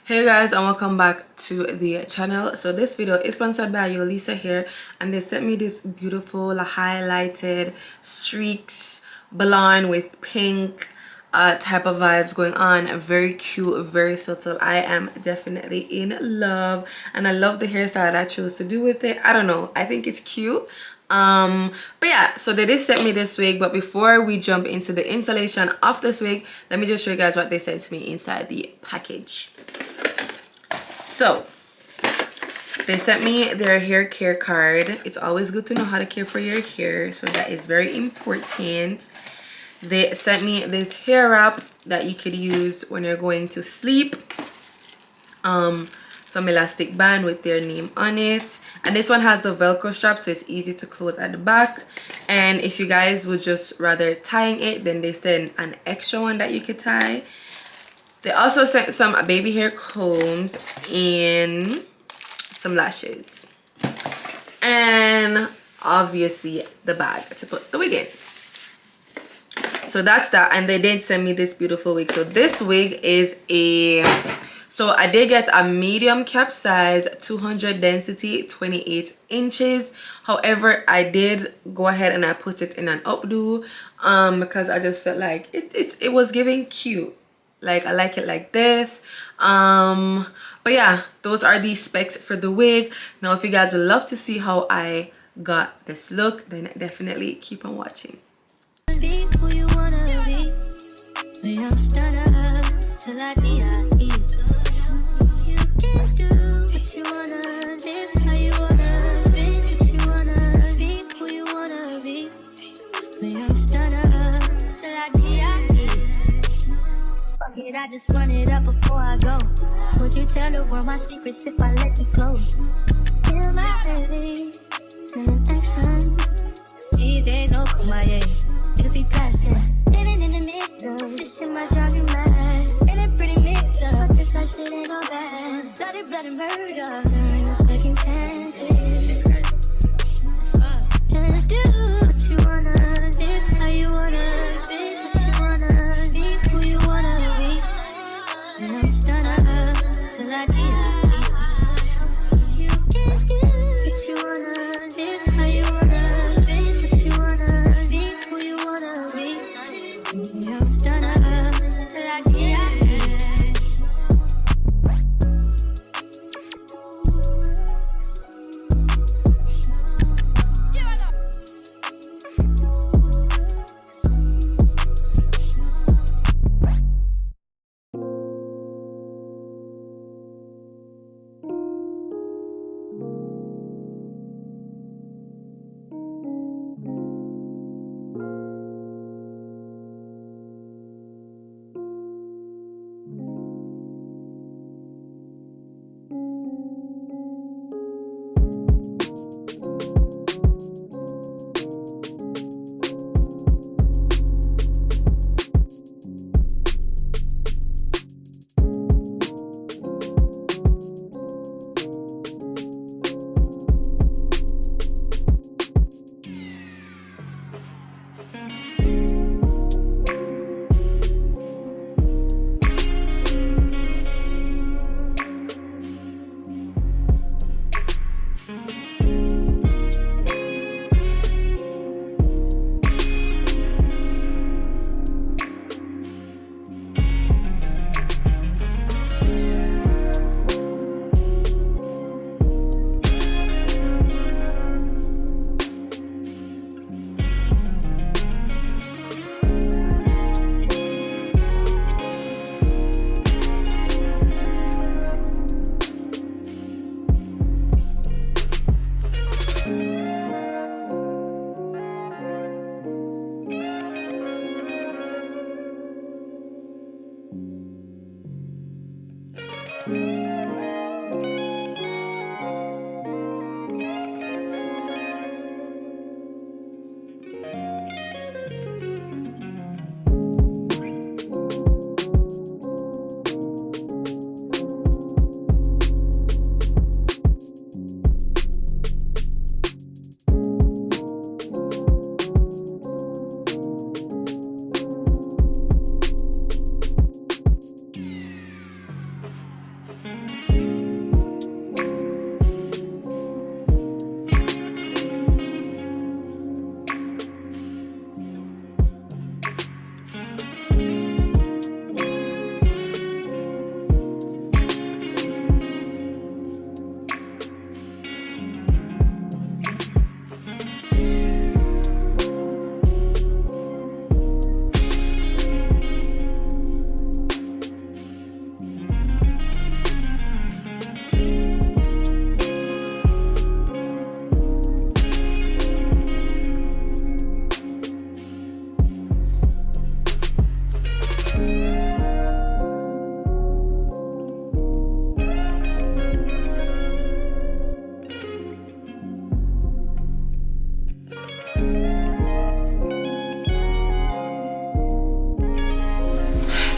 Hey guys, and welcome back to the channel. So this video is sponsored by Yolissa here, and they sent me this beautiful highlighted streaks blonde with pink type of vibes going on. Very cute, very subtle. I am definitely in love, and I love the hairstyle that I chose to do with it. I don't know, I think it's cute. But yeah, so they did send me this wig, but before we jump into the installation of this wig, let me just show you guys what they sent to me inside the package. So they sent me their hair care card. It's always good to know how to care for your hair, so that is very important. They sent me this hair wrap that you could use when you're going to sleep. Some elastic band with their name on it, and this one has a velcro strap, so it's easy to close at the back. And if you guys would just rather tying it, then they send an extra one that you could tie. They also sent some baby hair combs and some lashes, and obviously the bag to put the wig in. So that's that. And they did send me this beautiful wig. So this wig is so I did get a medium cap size, 200 density, 28 inches. However, I did go ahead and I put it in an updo because I just felt like it was giving cute. Like, I like it like this. But yeah, those are the specs for the wig. Now if you guys would love to see how I got this look, then definitely keep on watching. Be who you wanna be. When I'm stunned till I die. You can do what you wanna, live how you wanna, spin what you wanna, be who you wanna be. When I'm stunned till I die. Fuck it, I just run it up before I go. Would you tell the world my secrets if I let you close? Feel my ready, sending action. These days no kumbaya. Niggas be past tense, living in the middle. This shit might drive you mad. Ain't it pretty middle? But this hot shit ain't no bad. Bloody, bloody murder. There ain't no second chances. Just do what you wanna, live how you wanna, spin what you wanna, be who you wanna be. And I'm stunned till I die. You can do what you wanna, live how you wanna, spin what you wanna, be who you wanna be. And I'm stunned till I die.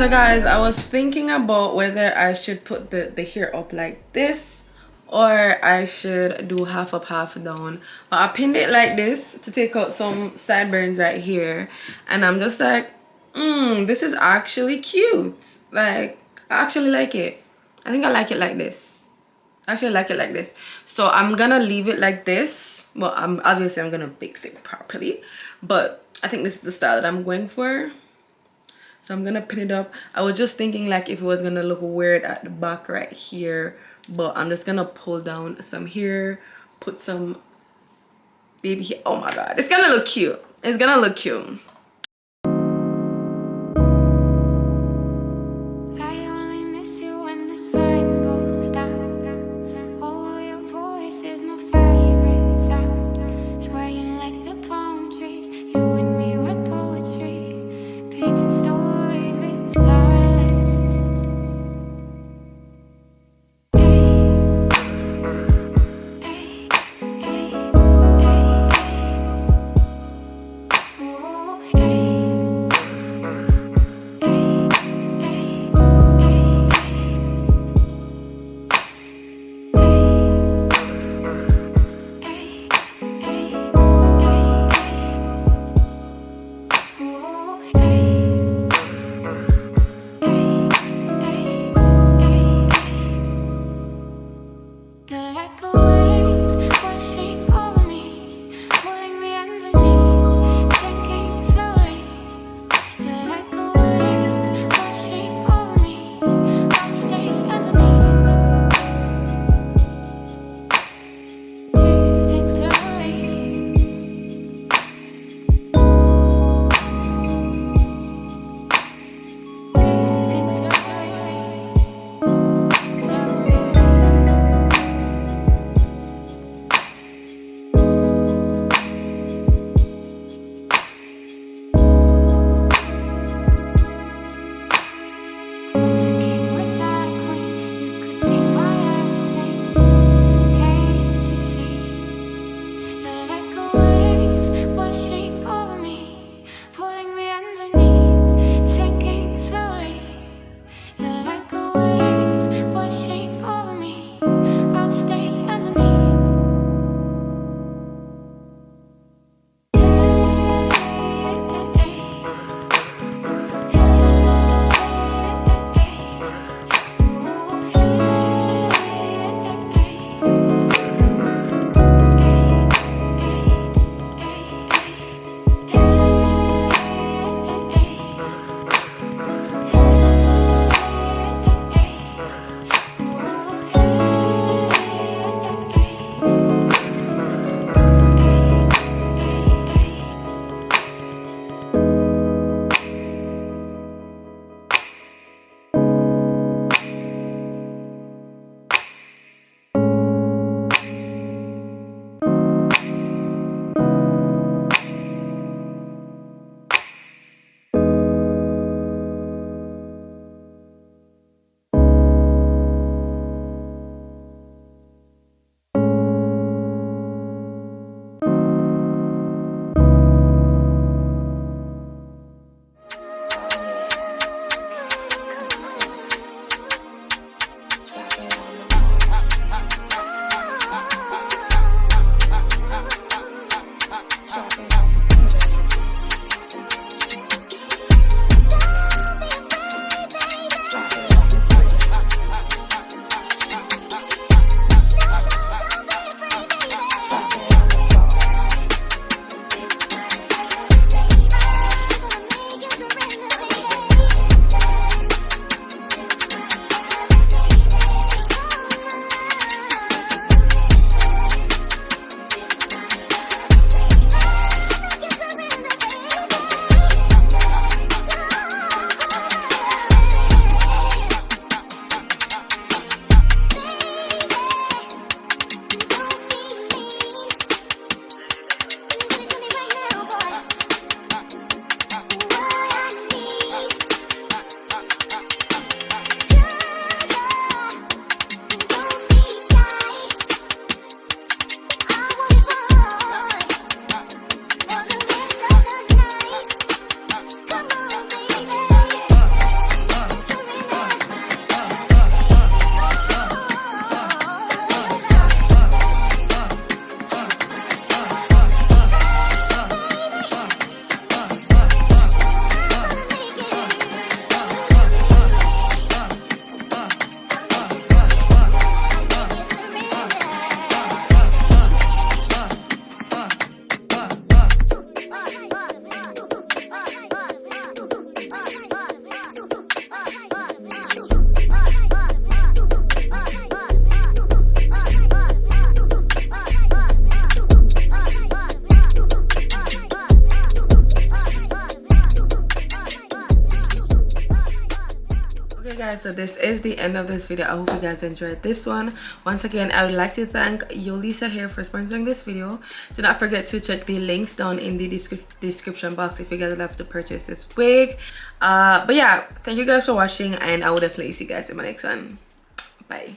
So guys, I was thinking about whether I should put the hair up like this or I should do half up, half down. But I pinned it like this to take out some sideburns right here, and I'm just like, this is actually cute. Like, I actually like it. I think I like it like this. I actually like it like this. So I'm gonna leave it like this. Well, obviously I'm gonna fix it properly, but I think this is the style that I'm going for. So I'm gonna pin it up. I was just thinking like if it was gonna look weird at the back right here, but I'm just gonna pull down some here, put some baby hair. Oh my god, it's gonna look cute. It's gonna look cute. I only miss you when the sun goes down. Oh, your voice is my favorite sound. Swaying like the palm trees. You and me were poetry, painting stories with our lips. Ay, ay, ay, ay, ay. Oh, Okay guys, so this is the end of this video. I hope you guys enjoyed this one. Once again, I would like to thank Yolissa here for sponsoring this video. Do not forget to check the links down in the description box if you guys would like to purchase this wig. But yeah, thank you guys for watching, and I will definitely see you guys in my next one. Bye.